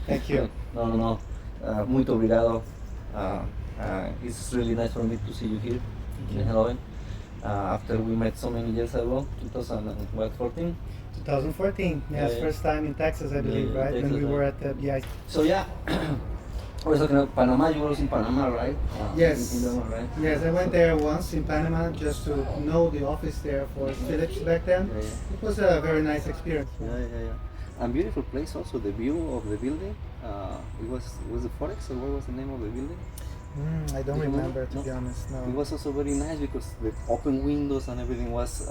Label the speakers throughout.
Speaker 1: Thank you.
Speaker 2: No. Muito obrigado. It's really nice for me to see you here in Holland. After we met so many years ago, 2014.
Speaker 1: 2014, yes,
Speaker 2: Yeah.
Speaker 1: first time in Texas, I believe,
Speaker 2: Yeah,
Speaker 1: right?
Speaker 2: Texas,
Speaker 1: When we
Speaker 2: yeah.
Speaker 1: were at the BI.
Speaker 2: So yeah, we're talking about Panama. You were in Panama, right?
Speaker 1: Yes.
Speaker 2: In Panama, right?
Speaker 1: Yes, I went there once in Panama just to know the office there for Philips back then.
Speaker 2: Yeah.
Speaker 1: It was a very nice experience.
Speaker 2: Yeah. And beautiful place also. The view of the building. It was the Forex, or what was the name of the building?
Speaker 1: I don't
Speaker 2: You
Speaker 1: remember, to
Speaker 2: no?
Speaker 1: be honest, no.
Speaker 2: It was also very nice because the open windows and everything was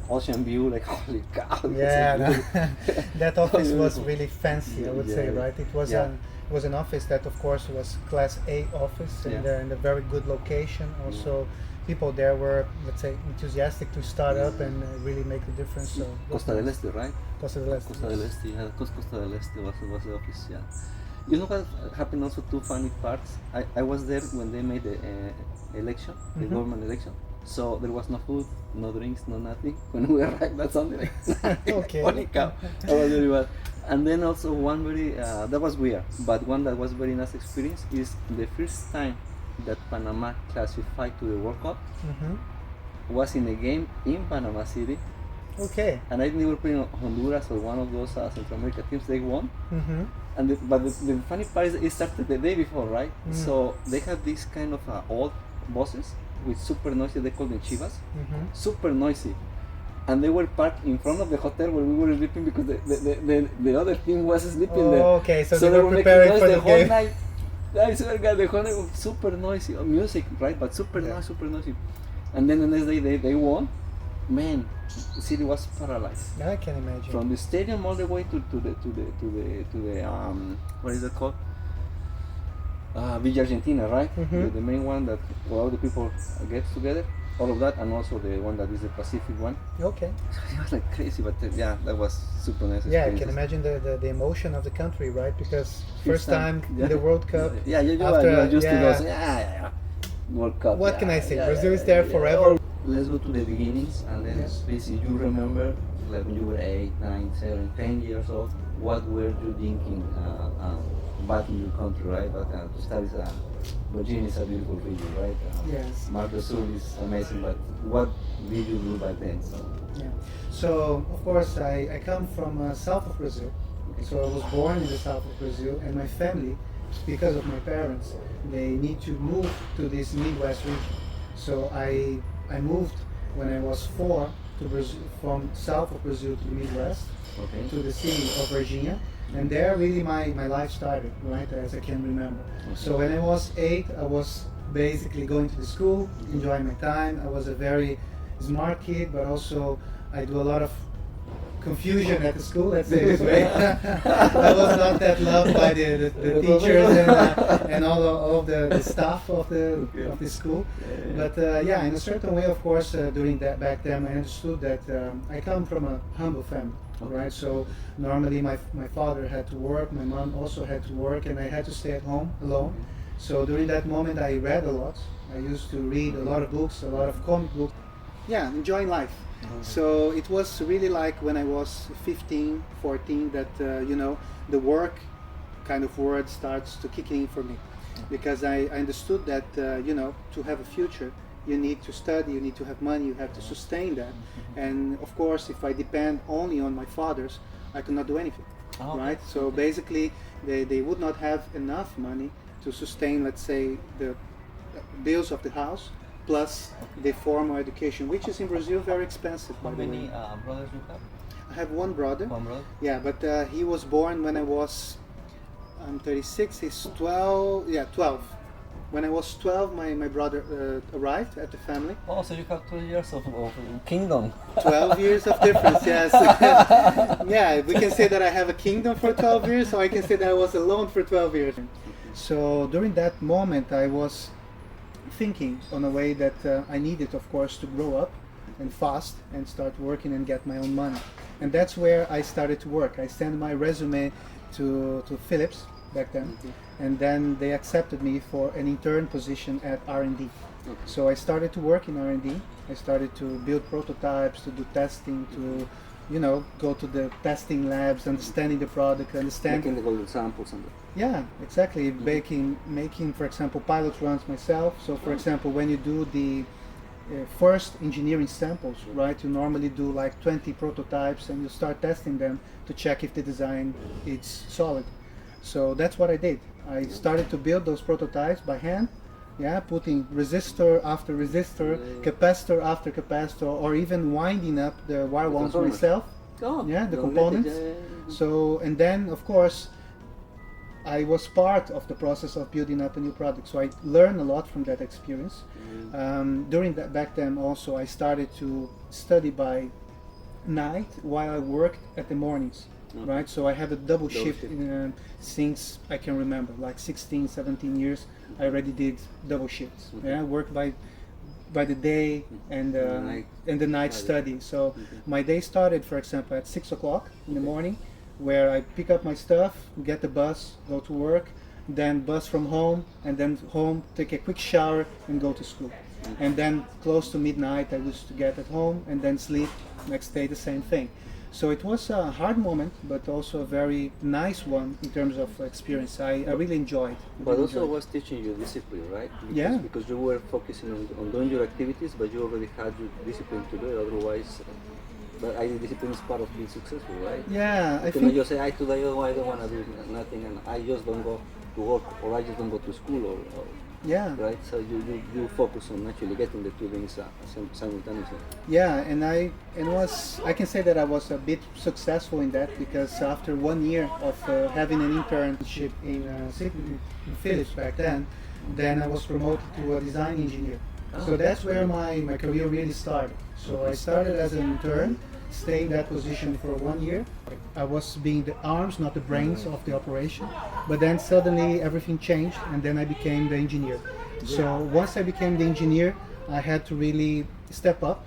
Speaker 2: ocean view. Like holy cow! it was
Speaker 1: Yeah,
Speaker 2: so
Speaker 1: no.
Speaker 2: good.
Speaker 1: That office was
Speaker 2: Beautiful.
Speaker 1: really fancy, I would say,
Speaker 2: Yeah.
Speaker 1: right? It was
Speaker 2: Yeah.
Speaker 1: was an office that, of course, was Class A office in a very good location. Also, people there were, let's say, enthusiastic to start up and really make a difference. So
Speaker 2: Costa del Este, right?
Speaker 1: Costa del Este.
Speaker 2: Costa del
Speaker 1: yes.
Speaker 2: Este, yeah, Costa del Este was the office, yeah. You know what happened also, two funny parts? I was there when they made the election, the government election. So there was no food, no drinks, no nothing. When we arrived, that's something like
Speaker 1: Okay.
Speaker 2: holy cow, that was very bad. And then also one very, that was weird, but one that was very nice experience is the first time that Panama classified to the World Cup was in a game in Panama City.
Speaker 1: Okay.
Speaker 2: And I think they were playing Honduras or one of those Central America teams. They won. And but the funny part is it started the day before, right? So they have these kind of old buses with super noisy. They call them chivas. Super noisy. And they were parked in front of the hotel where we were sleeping because the other team was sleeping there.
Speaker 1: Okay, so they were
Speaker 2: making
Speaker 1: preparing
Speaker 2: noise
Speaker 1: for
Speaker 2: the
Speaker 1: the
Speaker 2: whole
Speaker 1: game.
Speaker 2: night. I swear God, the whole night was super noisy. Music, right? But super noisy. And then the next day they won. Man, the city was paralyzed.
Speaker 1: I can imagine.
Speaker 2: From the stadium all the way to the what is it called? Villa Argentina, right? The main one that where all the people get together. All of that, and also the one that is the Pacific one.
Speaker 1: Okay.
Speaker 2: It was like crazy, but yeah, that was super nice.
Speaker 1: Yeah, I can
Speaker 2: experiences.
Speaker 1: imagine the emotion of the country, right? Because first time in the World Cup.
Speaker 2: Yeah, you
Speaker 1: after-
Speaker 2: are used to
Speaker 1: yeah.
Speaker 2: those. Yeah. World Cup.
Speaker 1: What
Speaker 2: yeah,
Speaker 1: can I say?
Speaker 2: yeah,
Speaker 1: Brazil
Speaker 2: yeah,
Speaker 1: is there
Speaker 2: yeah.
Speaker 1: forever.
Speaker 2: Let's go to the beginnings, and then please, if you remember, like when you were 8, 9, 7, 10 years old, what were you thinking back in your country, right? But to study Virginia is a beautiful region, right?
Speaker 1: Yes.
Speaker 2: Mercosur is amazing, but what did you do back then?
Speaker 1: Yeah. So of course I come from south of Brazil. So I was born in the south of Brazil, and my family, because of my parents, they need to move to this Midwest region. So I moved when I was 4 to Brazil, from south of Brazil to the Midwest,
Speaker 2: Okay.
Speaker 1: to the city of Virginia, and there really my life started, right, as I can remember. So when I was 8, I was basically going to the school, enjoying my time. I was a very smart kid, but also I do a lot of confusion at the school, let's say this way. I was not that loved by the teachers and all of the staff of the school. But yeah, in a certain way, of course, during that back then, I understood that I come from a humble family, right? So normally my father had to work, my mom also had to work, and I had to stay at home alone. So during that moment, I read a lot. I used to read a lot of books, a lot of comic books. Yeah, enjoying life. So it was really like when I was 15, 14 that, the work kind of word starts to kick in for me. Because I understood that, to have a future, you need to study, you need to have money, you have to sustain that. And of course, if I depend only on my fathers, I could not do anything, right? So basically, they would not have enough money to sustain, let's say, the bills of the house, plus the formal education, which is in Brazil very expensive.
Speaker 2: How
Speaker 1: by the
Speaker 2: many
Speaker 1: way.
Speaker 2: brothers you have?
Speaker 1: I have one brother.
Speaker 2: One brother?
Speaker 1: Yeah, but he was born when I was, I'm 36, he's 12, yeah, 12. When I was 12, my brother arrived at the family.
Speaker 2: Oh, so you have 2 years of kingdom.
Speaker 1: 12 years of difference, yes. Yeah, we can say that I have a kingdom for 12 years, or I can say that I was alone for 12 years. So during that moment, I was thinking on a way that I needed, of course, to grow up and fast and start working and get my own money. And that's where I started to work. I sent my resume to Philips back then, and then they accepted me for an intern position at R&D. So I started to work in R&D. I started to build prototypes, to do testing, to go to the testing labs, understanding the product,
Speaker 2: Making the golden samples and
Speaker 1: yeah, exactly. Making, for example, pilot runs myself. So, for example, when you do the first engineering samples, right, you normally do like 20 prototypes and you start testing them to check if the design is solid. So that's what I did. I started to build those prototypes by hand, putting resistor after resistor, capacitor after capacitor, or even winding up the wire wounds myself. The components. So, and then of course I was part of the process of building up a new product, so I learned a lot from that experience. Back then also I started to study by night while I worked at the mornings, right? So I had a double shift since I can remember, like 16, 17 years I already did double shifts. Work by the day and the night study. So my day started, for example, at 6 o'clock in the morning, where I pick up my stuff, get the bus, go to work, then bus from home, and then home, take a quick shower and go to school. And then close to midnight I used to get at home and then sleep, next day the same thing. So it was a hard moment, but also a very nice one in terms of experience. I really enjoyed.
Speaker 2: But also was teaching you discipline, right? Because you were focusing on doing your activities, but you already had your discipline to do it, otherwise but I think discipline is part of being successful, right?
Speaker 1: Yeah, I
Speaker 2: you
Speaker 1: think.
Speaker 2: You say, I today I don't want to do nothing, and I just don't go to work, or I just don't go to school, or right. So you focus on actually getting the two things simultaneously.
Speaker 1: Yeah, and I can say that I was a bit successful in that, because after 1 year of having an internship in Philips back then I was promoted to a design engineer. So that's where my career really started. So I started as an intern, stayed in that position for 1 year. I was being the arms, not the brains of the operation. But then suddenly everything changed, and then I became the engineer. So once I became the engineer, I had to really step up,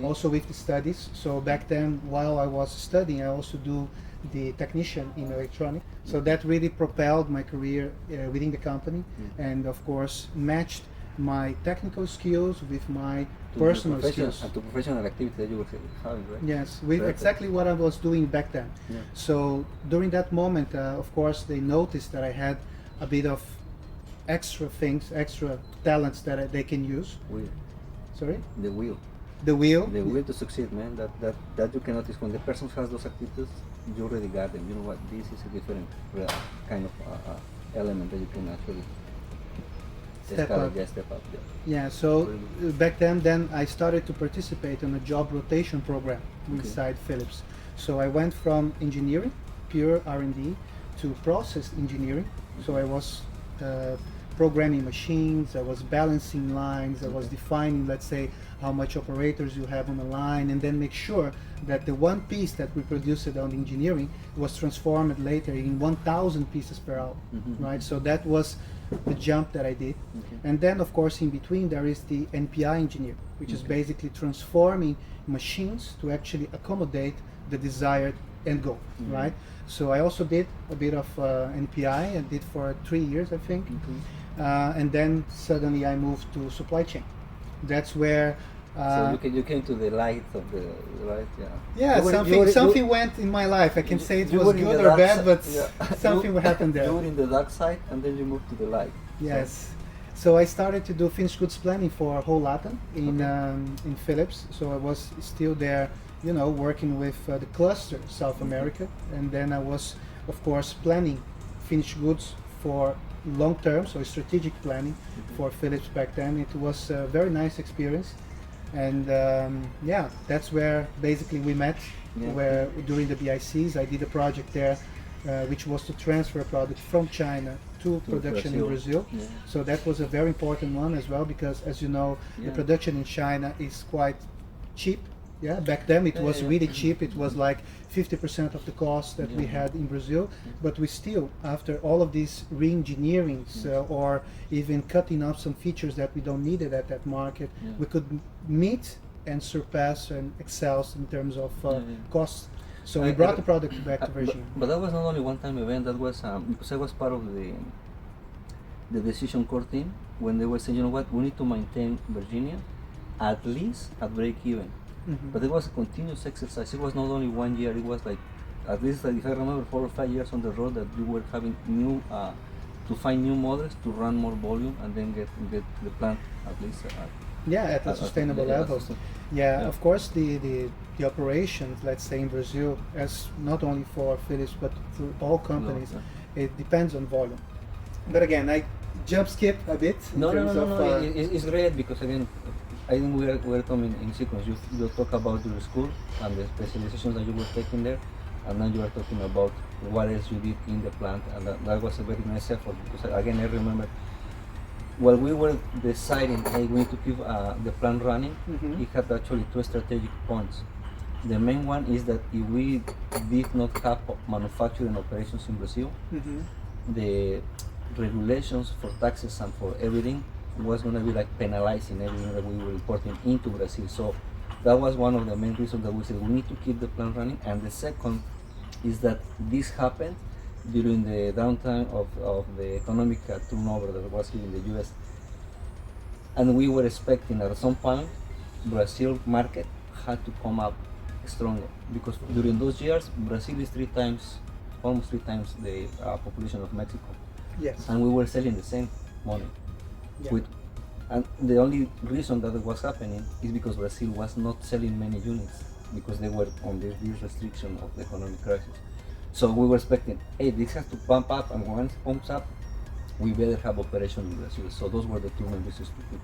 Speaker 1: also with the studies. So back then, while I was studying, I also do the technician in electronics. So that really propelled my career within the company, and of course matched my technical skills with my personal skills.
Speaker 2: And to professional activity that you were having, right?
Speaker 1: Yes, with exactly what I was doing back then. So during that moment, of course, they noticed that I had a bit of extra things, extra talents that they can use. Sorry?
Speaker 2: The will.
Speaker 1: The will.
Speaker 2: The will to succeed, man. That you can notice when the person has those activities, you already got them. You know what? This is a different kind of element that you can actually step up. Yeah,
Speaker 1: so back then I started to participate in a job rotation program inside Philips. So I went from engineering, pure R&D, to process engineering. So I was programming machines, I was balancing lines, I was defining, let's say, how much operators you have on the line, and then make sure that the one piece that we produced on engineering was transformed later in 1,000 pieces per hour, right? So that was the jump that I did. And then of course in between there is the NPI engineer, which is basically transforming machines to actually accommodate the desired end goal, right? So I also did a bit of NPI. I did for 3 years, I think. And then suddenly I moved to supply chain. That's where
Speaker 2: so you came to the light of the right,
Speaker 1: something went in my life. I can say it was good or bad, but something happened there.
Speaker 2: You were in the dark side, and then you moved to the light.
Speaker 1: Yes. So I started to do finished goods planning for Holland in Philips. So I was still there, working with the cluster South America, and then I was, of course, planning finished goods for long term, so strategic planning for Philips back then. It was a very nice experience, and that's where basically we met. Where during the BICs I did a project there, which was to transfer a product from China to production in Brazil. So that was a very important one as well, because as you know, the production in China is quite cheap. Back then it was really cheap. It was like 50% of the cost that we had in Brazil, but we still, after all of these re-engineerings or even cutting off some features that we don't need at that market, we could meet and surpass and excel in terms of cost. So we brought the product back to Virginia.
Speaker 2: But that was not only one-time event. That was because I was part of the decision core team when they were saying, you know what, we need to maintain Virginia at least at break even. but it was a continuous exercise. It was not only 1 year. It was like at least, if I remember, 4 or 5 years on the road that we were having new to find new models to run more volume and then get the plant at least.
Speaker 1: At a sustainable level. Yeah, of course, the operations, let's say in Brazil, as not only for Philips but for all companies, it depends on volume. But again, I skip a bit.
Speaker 2: No. It's great because again, I think we're coming in sequence. You talk about your school and the specializations that you were taking there, and now you are talking about what else you did in the plant, and that was a very nice effort because again, I remember while we were deciding, hey, we need to keep the plant running, it had actually 2 strategic points. The main one is that if we did not have manufacturing operations in Brazil, the regulations for taxes and for everything was going to be like penalizing everything that we were importing into Brazil. So that was one of the main reasons that we said we need to keep the plant running. And the second is that this happened during the downtime of the economic turnover that was here in the US. And we were expecting at some point Brazil market had to come up stronger because during those years Brazil is almost 3 times the population of Mexico.
Speaker 1: Yes.
Speaker 2: And we were selling the same money. And the only reason that it was happening is because Brazil was not selling many units because they were on this restriction of the economic crisis. So we were expecting, hey, this has to pump up, and once it pumps up, we better have operation in Brazil. So those were the 2 main reasons to keep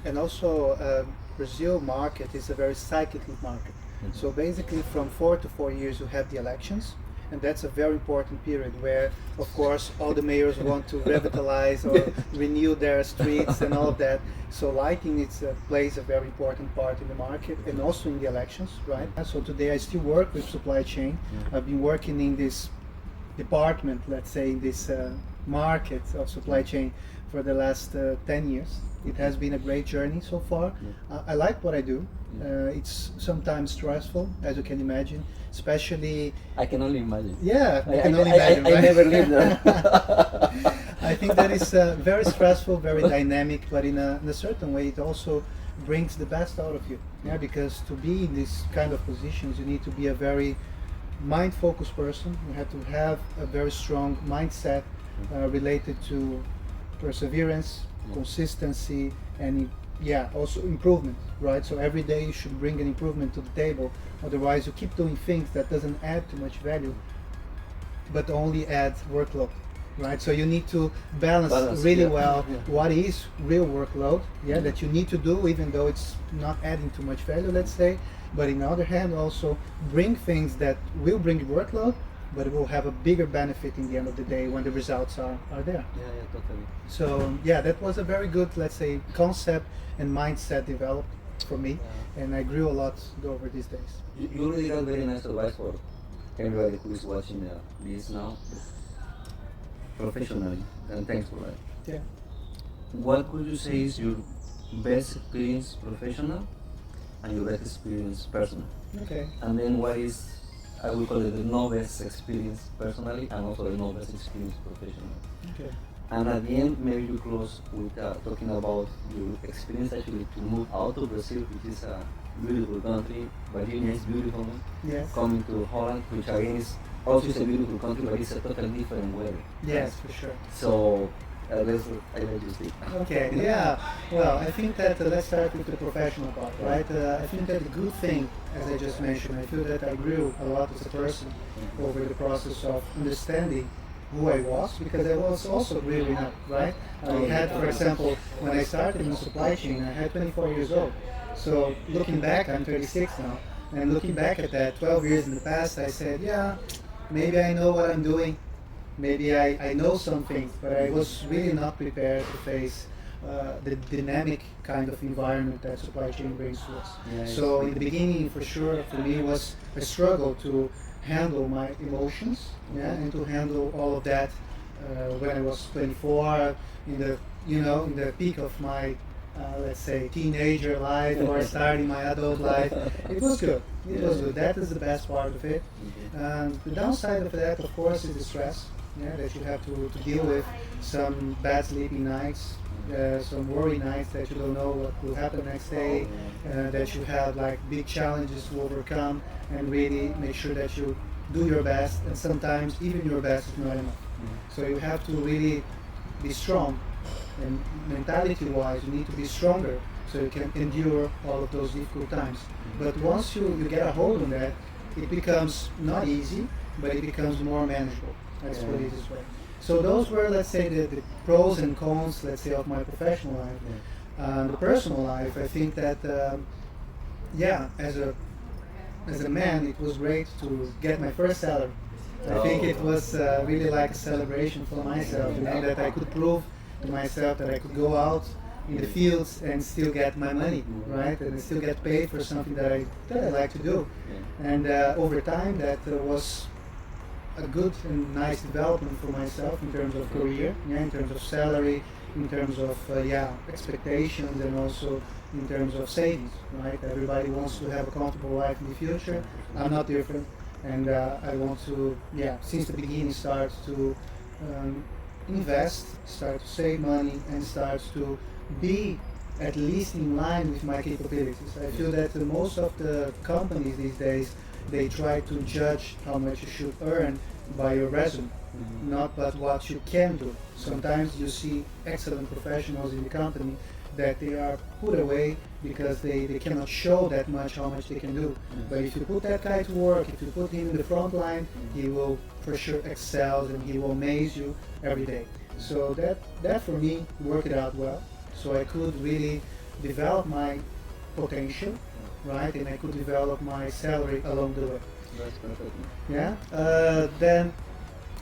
Speaker 1: and also Brazil market is a very cyclical market. So basically from 4 to 4 years you have the elections, and that's a very important period where, of course, all the mayors want to revitalize or renew their streets and all of that. So lighting plays a very important part in the market and also in the elections, right? So today I still work with supply chain. I've been working in this department, let's say, in this market of supply chain for the last 10 years. It has been a great journey so far. I like what I do. It's sometimes stressful, as you can imagine, especially...
Speaker 2: I can only imagine.
Speaker 1: Yeah, I can only imagine.
Speaker 2: I never lived there.
Speaker 1: I think that is very stressful, very dynamic, but in a certain way it also brings the best out of you. Yeah, because to be in this kind of positions, you need to be a very mind-focused person. You have to have a very strong mindset related to perseverance, consistency, and also improvement, right? So every day you should bring an improvement to the table. Otherwise, you keep doing things that doesn't add too much value, but only adds workload, right? So you need to balance really well what is real workload, that you need to do, even though it's not adding too much value, let's say. But on the other hand, also bring things that will bring workload, but it will have a bigger benefit in the end of the day when the results are there.
Speaker 2: Yeah, totally.
Speaker 1: So that was a very good, let's say, concept and mindset developed for me, and I grew a lot over these days.
Speaker 2: You really got very nice advice for everybody who is watching this now, professionally, and thanks for that.
Speaker 1: Yeah.
Speaker 2: What would you say is your best experience professional and your best experience personal?
Speaker 1: Okay.
Speaker 2: And then what is, I will call it the no best experience personally and also the no best experience professionally.
Speaker 1: Okay.
Speaker 2: And at the end, maybe we close with talking about your experience actually to move out of Brazil, which is a beautiful country. Virginia is beautiful.
Speaker 1: Yes.
Speaker 2: Coming to Holland, which again is also a beautiful country, but it's a totally different weather.
Speaker 1: Yes, for sure.
Speaker 2: So I let you speak.
Speaker 1: Okay, yeah. Well, I think that let's start with the professional part, right? I think that the good thing, as I just mentioned, I feel that I grew a lot as a person over the process of understanding who I was, because I was also growing up, right? I had, for example, when I started in supply chain, I had 24 years old. So looking back, I'm 36 now, and looking back at that 12 years in the past, I said, yeah, maybe I know what I'm doing. Maybe I know some things, but I was really not prepared to face the dynamic kind of environment that supply chain brings to us.
Speaker 2: Yeah,
Speaker 1: so in the beginning, for sure, for me, it was a struggle to handle my emotions, and to handle all of that when I was 24, in the peak of my let's say teenager life or starting my adult life. It was good. It was good. That is the best part of it. The downside of that, of course, is the stress. That you have to deal with, some bad sleeping nights, some worry nights that you don't know what will happen next day, that you have like big challenges to overcome, and really make sure that you do your best, and sometimes even your best is not enough. So you have to really be strong, and mentality-wise you need to be stronger so you can endure all of those difficult times. But once you get a hold on that, it becomes not easy, but it becomes more manageable. Let's put it this way. So those were, let's say, the pros and cons, let's say, of my professional life. The personal life, I think that, as a man, it was great to get my first salary. I think it was really like a celebration for myself, that I could prove to myself that I could go out in the fields and still get my money, right? And still get paid for something that I like to do. And over time, that was a good and nice development for myself in terms of career, in terms of salary, in terms of expectations, and also in terms of savings, right? Everybody wants to have a comfortable life in the future. I'm not different, and I want to, since the beginning, start to invest, start to save money, and start to be at least in line with my capabilities. I feel that most of the companies these days, they try to judge how much you should earn by your resume, not but what you can do. Sometimes you see excellent professionals in the company that they are put away because they cannot show that much how much they can do. But if you put that guy to work, if you put him in the front line, he will for sure excel and he will amaze you every day. So that for me worked out well. So I could really develop my potential, right, and I could develop my salary along the way.
Speaker 2: That's perfect.
Speaker 1: Yeah. Then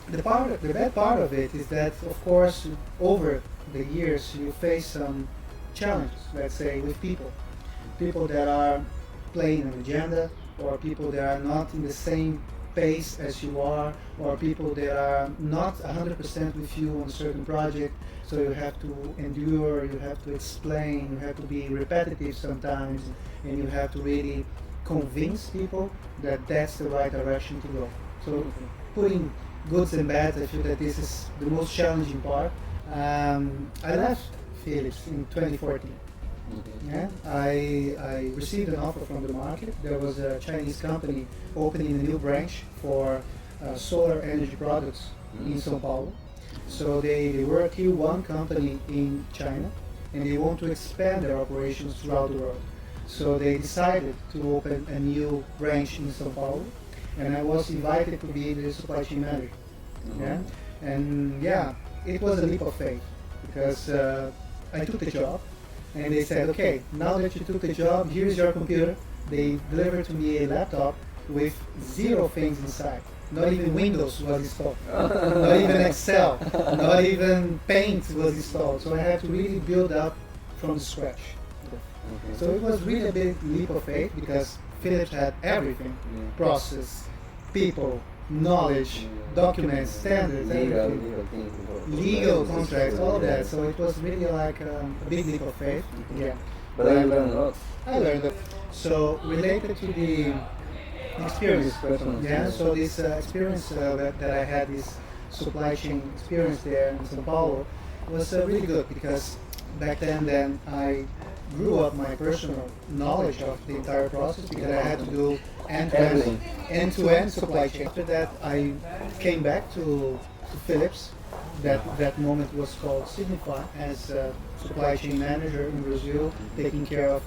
Speaker 1: the bad part of it is that, of course, over the years you face some challenges. Let's say with people that are playing an agenda, or people that are not in the same pace as you are, or people that are not 100% with you on a certain project. So you have to endure, you have to explain, you have to be repetitive sometimes, and you have to really convince people that that's the right direction to go. So putting goods and bads, I feel that this is the most challenging part. I left Philips in 2014. Yeah, I received an offer from the market. There was a Chinese company opening a new branch for solar energy products in São Paulo. So they were a tier 1 company in China, and they want to expand their operations throughout the world. So they decided to open a new branch in São Paulo, and I was invited to be the supply chain manager. Yeah, and it was a leap of faith, because I took the job, and they said, okay, now that you took the job, here's your computer. They delivered to me a laptop with 0 things inside. Not even Windows was installed, not even Excel, not even Paint was installed. So I had to really build up from scratch. So it was really a big leap of faith, because Philips had everything: process, people, knowledge, documents, standards, legal contracts, all of that. So it was really like a big leap of faith. Yeah.
Speaker 2: But I learned a lot.
Speaker 1: I learned it. So related to the experience, so this experience that I had, this supply chain experience there in São Paulo, was really good, because back then I grew up my personal knowledge of the entire process, because I had to do end-to-end supply chain. After that, I came back to Philips. That moment was called Signify, as a supply chain manager in Brazil, taking care of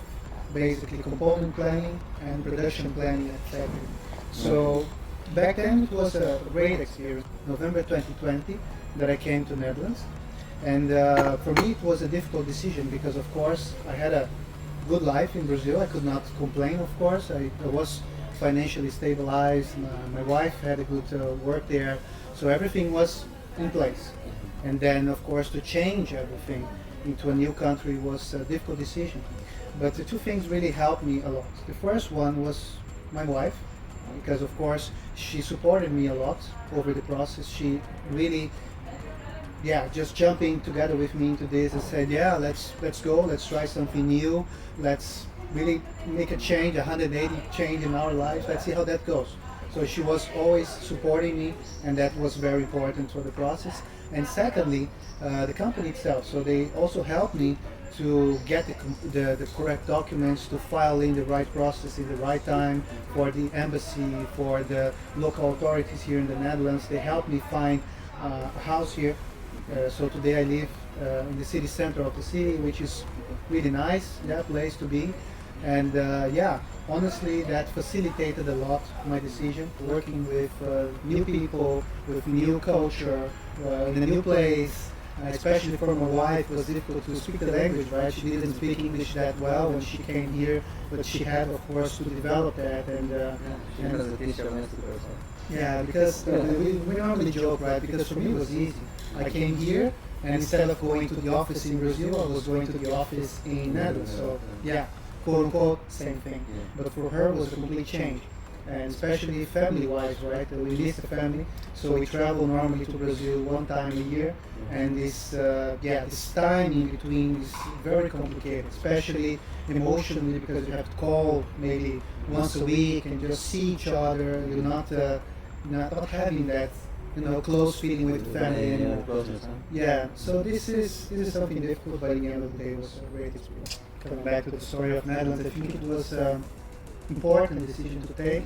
Speaker 1: basically component planning and production planning at factory. So back then it was a great experience. November 2020 that I came to Netherlands, and for me it was a difficult decision, because of course I had a good life in Brazil. I could not complain, of course. I was financially stabilized. My wife had a good work there, so everything was in place. And then of course to change everything into a new country was a difficult decision. But the 2 things really helped me a lot. The first one was my wife, because of course she supported me a lot over the process. She really, just jumping together with me into this and said, let's go, let's try something new, let's really make a change, 180 change in our lives, let's see how that goes. So she was always supporting me, and that was very important for the process. And secondly, the company itself. So they also help me to get the correct documents, to file in the right process in the right time for the embassy, for the local authorities here in the Netherlands. They help me find a house here. So today I live in the city center of the city, which is really nice, place to be. And honestly, that facilitated a lot my decision. Working with new people, with new culture, in a new place, especially for my wife, it was difficult to speak the language, right? She didn't speak English that well when she came here, but she had, of course, to develop that. And because we normally joke, right? Because for me it was easy. I came here, and instead of going to the office in Brazil, I was going to the office in Netherlands. So quote unquote, same thing. But for her, it was a complete change. And especially family-wise, right? We miss the family, so we travel normally to Brazil one time a year, and this time in between is very complicated, especially emotionally, because you have to call maybe once a week and just see each other. You're not having that close feeling with the family anymore. So this is something difficult, but at the end of the day, it was a great experience. Coming back to the story of Netherlands, I think it was important decision to take,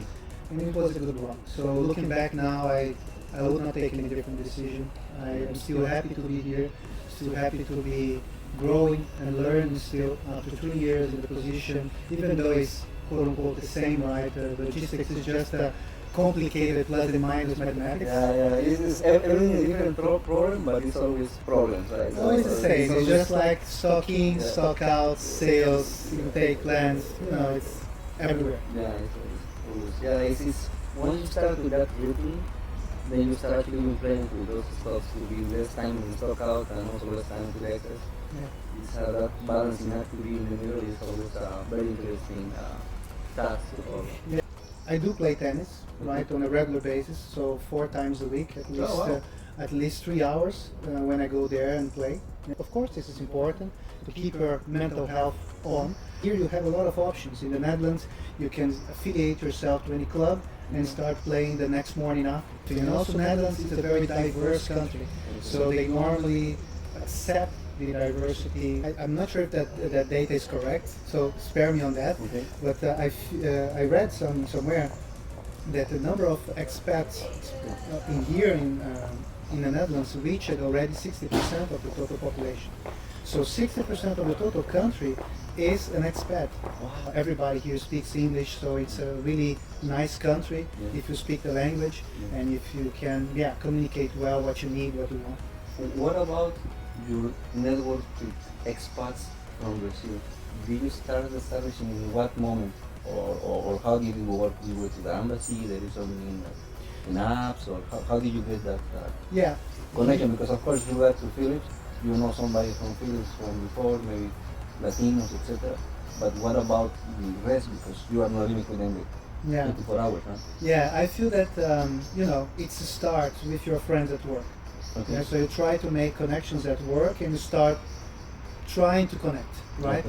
Speaker 1: and it was a good one. So looking back now, I would not take any different decision. I am still happy to be here, still happy to be growing and learning still after 3 years in the position, even though it's quote unquote the same, right? Logistics is just a complicated plus and minus mathematics.
Speaker 2: It's everything is a different problem, but it's always problems, right?
Speaker 1: It's always the same. It's just like stock in, stock out, sales, intake plans, it's everywhere.
Speaker 2: It's once you start with that routine, then you start actually playing with those stuff to be less time in stock out and also less time to access. It's that balancing act to be in the middle is always a very interesting task to follow.
Speaker 1: I do play tennis, right, on a regular basis, so 4 times a week, at least 3 hours when I go there and play. Of course, this is important to keep your mental health on. Here you have a lot of options. In the Netherlands, you can affiliate yourself to any club and start playing the next morning after. And also Netherlands is a very diverse country, so they normally accept the diversity. I'm not sure if that data is correct, so spare me on that. But I read somewhere that the number of expats in the Netherlands reached already 60% of the total population. So 60% of the total country is an expat. Everybody here speaks English, so it's a really nice country if you speak the language and if you can communicate well what you need, what you want.
Speaker 2: What about your network with expats from Brazil? Did you start establishing in what moment, or how did you work? You went to the embassy, there is something in apps, or how did you get that connection? Because of course you got to Philips, you know somebody from Philips from before, maybe Latinos, etc. But what about the rest? Because you are not living with them with 24 hours, huh?
Speaker 1: I feel that it's a start with your friends at work. So you try to make connections at work and you start trying to connect, right?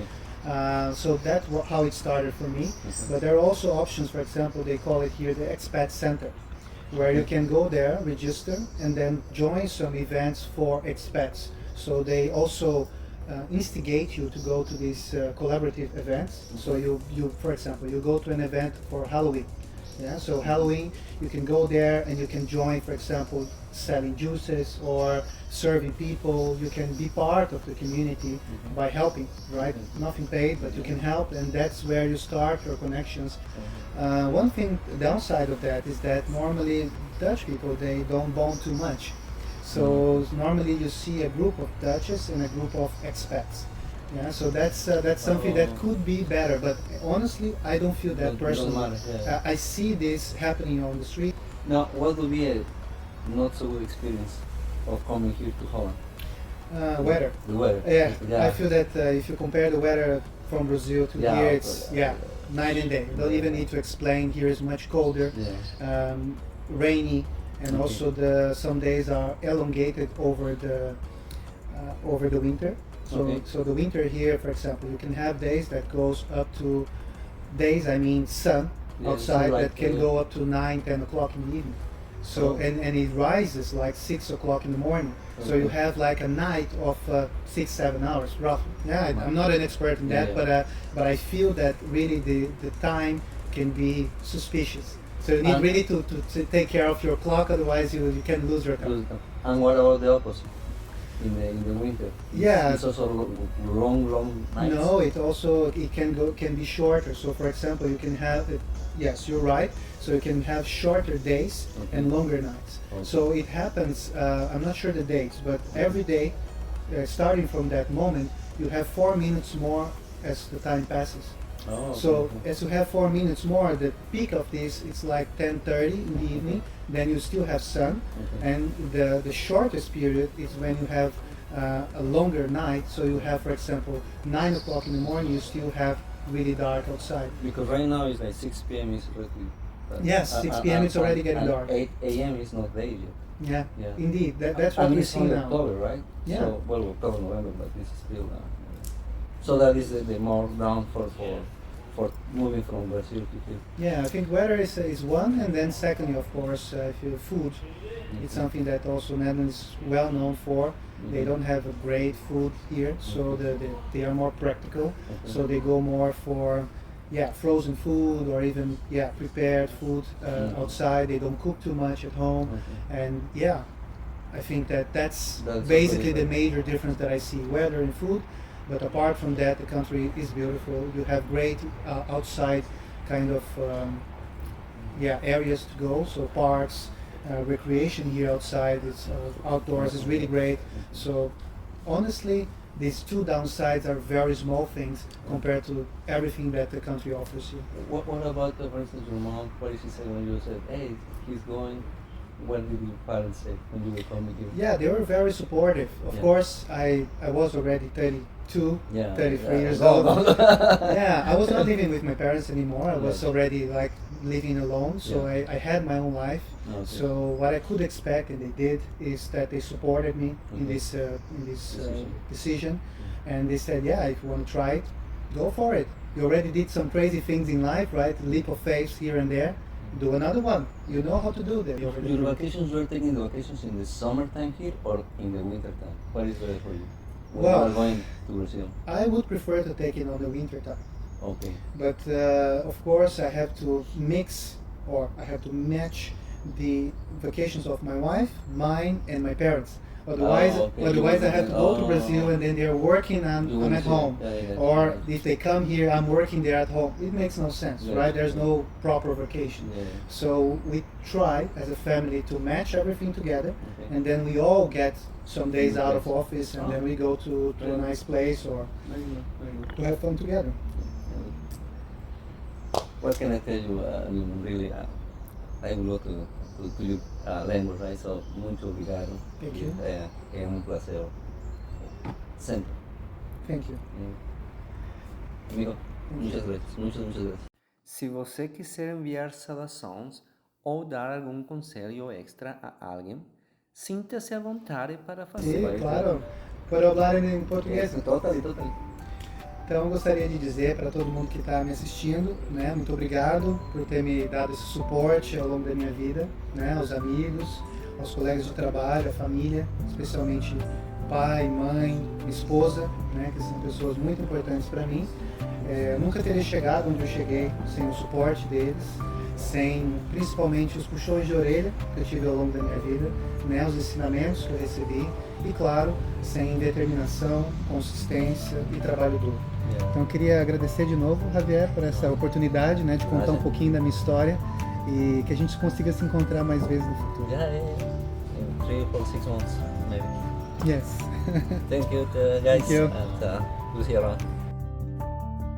Speaker 1: So that's how it started for me. But there are also options. For example, they call it here the expat center, where you can go there, register, and then join some events for expats. So they also instigate you to go to these collaborative events. So you, for example, you go to an event for Halloween. So Halloween, you can go there and you can join, for example, selling juices or serving people. You can be part of the community by helping, right? Nothing paid, but you can help, and that's where you start your connections. One thing, the downside of that is that normally Dutch people, they don't bond too much. So normally you see a group of Dutches and a group of expats. So that's something that could be better, but honestly, I don't feel that personally. I see this happening on the street.
Speaker 2: Now, what would be a not so good experience of coming here to Holland?
Speaker 1: Weather.
Speaker 2: The weather.
Speaker 1: I feel that if you compare the weather from Brazil to here, it's night and day. You don't even need to explain. Here is much colder, rainy, and also some days are elongated over the winter. So the winter here, for example, you can have days that goes up to sun outside that can go up to 9, 10 o'clock in the evening. So and it rises like 6 o'clock in the morning. So you have like a night of 6-7 hours roughly. Yeah, I'm not an expert in that, but I feel that really the time can be suspicious. So you need really to take care of your clock, otherwise you can lose your time.
Speaker 2: And what about the opposite? In the winter?
Speaker 1: Yeah.
Speaker 2: It's also long nights?
Speaker 1: No, it can be shorter. So for example, you can have it, yes, you're right. So you can have shorter days and longer nights. So it happens, I'm not sure the dates, but every day, starting from that moment, you have 4 minutes more as the time passes. So as you have 4 minutes more, the peak of this it's like 10:30 in the evening. Then you still have sun, and the shortest period is when you have a longer night. So you have, for example, 9 o'clock in the morning. You still have really dark outside.
Speaker 2: Because right now it's like 6 p.m. is already.
Speaker 1: Yes, 6 p.m. it's already getting dark.
Speaker 2: 8 a.m. is not there yet.
Speaker 1: Yeah. Indeed. That's what we see now.
Speaker 2: October, right?
Speaker 1: Yeah.
Speaker 2: So, well, October, November, but this is still. So that is the more down for moving from Brazil to here.
Speaker 1: Yeah, I think weather is one, and then secondly, of course, if you food, it's something that also Netherlands is well known for. They don't have a great food here, so they are more practical. So they go more for frozen food or even prepared food outside. They don't cook too much at home, and I think that's basically the major difference that I see, weather and food. But apart from that, the country is beautiful. You have great outside kind of areas to go, so parks, recreation here outside, it's outdoors is really great. So honestly, these two downsides are very small things compared to everything that the country offers you.
Speaker 2: What about, for instance, your mom? What did she say when you said, hey, he's going? What did your parents say when you were coming here?
Speaker 1: Yeah, they were very supportive. Of course, I was already 33 years old. I was not living with my parents anymore. I was already like living alone, so I had my own life. So what I could expect, and they did, is that they supported me in this decision, and they said, if you want to try it, go for it. You already did some crazy things in life, right? Leap of faith here and there. Do another one. You know how to do that.
Speaker 2: Your vacations, you're taking the vacations in the summertime here or in the winter time? What is better for you? When you are going to Brazil?
Speaker 1: I would prefer to take it on the winter time.
Speaker 2: Okay.
Speaker 1: But of course I have to mix, or I have to match the vacations of my wife, mine, and my parents. Otherwise, I have to go to Brazil, and then they're working and I'm at home. Or if they come here, I'm working there at home. It makes no sense, right? There's no proper vacation. So we try as a family to match everything together, and then we all get some days out of office, and then we go to a nice place or to have fun together.
Speaker 2: What can I tell you? I mean, really, I would love to you language, right? So, muito obrigado.
Speaker 1: Thank you.
Speaker 2: É prazer. Sempre.
Speaker 1: Thank you.
Speaker 2: Amigo, muitas graças. Se você quiser enviar saudações ou dar algum conselho extra a alguém, sinta-se à vontade para fazer.
Speaker 1: Sim, claro. Pode falar em português?
Speaker 2: Total.
Speaker 1: Então, eu gostaria de dizer para todo mundo que está me assistindo, né, muito obrigado por ter me dado esse suporte ao longo da minha vida, né, aos amigos, aos colegas de trabalho, à família, especialmente pai, mãe, esposa, né, que são pessoas muito importantes para mim. Eu nunca teria chegado onde eu cheguei sem o suporte deles, sem principalmente os puxões de orelha que eu tive ao longo da minha vida, né, os ensinamentos que eu recebi e, claro, sem determinação, consistência e trabalho duro. Então eu queria agradecer de novo, Javier, por essa oportunidade, né, de contar um pouquinho da minha história e que a gente consiga se encontrar mais vezes no futuro.
Speaker 2: In 3 or 6 months, maybe.
Speaker 1: Yes.
Speaker 2: Thank you, guys.
Speaker 1: Thank you.
Speaker 2: And we'll see you around.